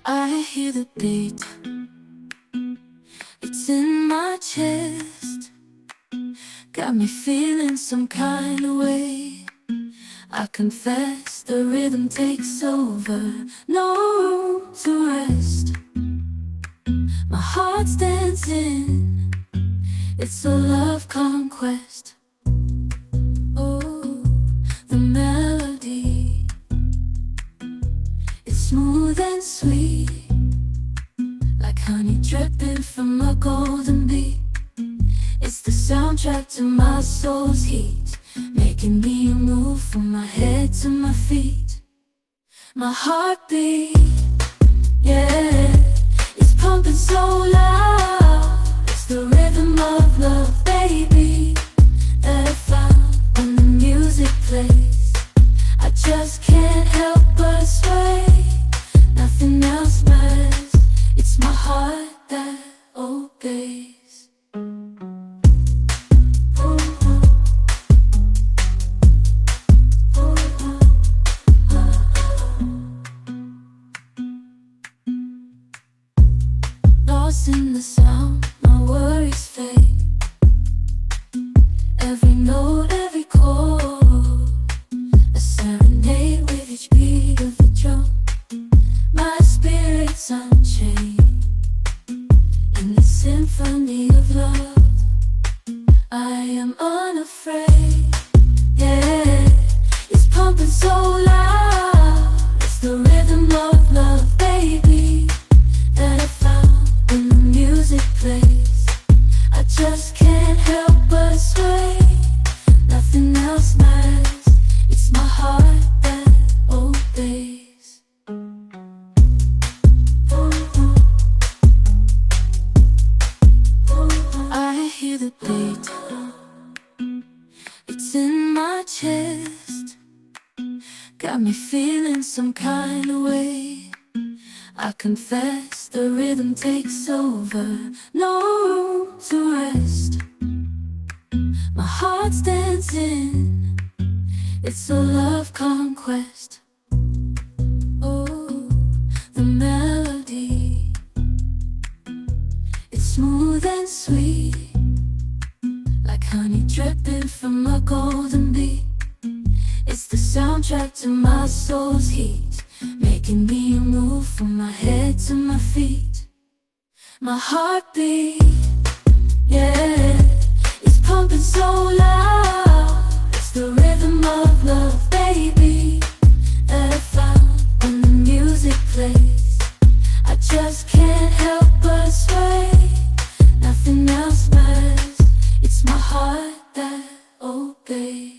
I hear the beat, it's in my chest, got me feeling some kind of way. I confess the rhythm takes over, no room to rest. My heart's dancing, it's a love conquest. Oh, the melody, it's smooth and sweet, like honey dripping from a golden bee. It's the soundtrack to my soul's heat, making me move from my head to my feet. My heartbeat, yeah, it's pumping so loud. It's the rhythm of love, baby, that I found when the music plays. I just can't help but sway, nothing else matters. It's my heart that obeys. Lost in the sound, my worries fade. Every note, every chord, a serenade with each beat of the drum. My spirit's unchained in the symphony of love. I am unafraid, yeah, it's pumping so loud. It's the rhythm of love, baby, that I found when the music plays. I just can't help but sway, nothing else matters. It's my heart that obeys. I hear the beat, it's in my chest, got me feeling some kind of way. I confess the rhythm takes over, no room to rest. My heart's dancing, it's a love conquest. Oh, the melody, it's smooth and sweet, like honey dripping from a golden bee. It's the soundtrack to my soul's heat, making me move from my head to my feet. My heartbeat, yeah, it's pumping so loud. It's the rhythm of love, baby, that I found when the music plays. I just can't help but sway, nothing else matters. It's my heart that obeys.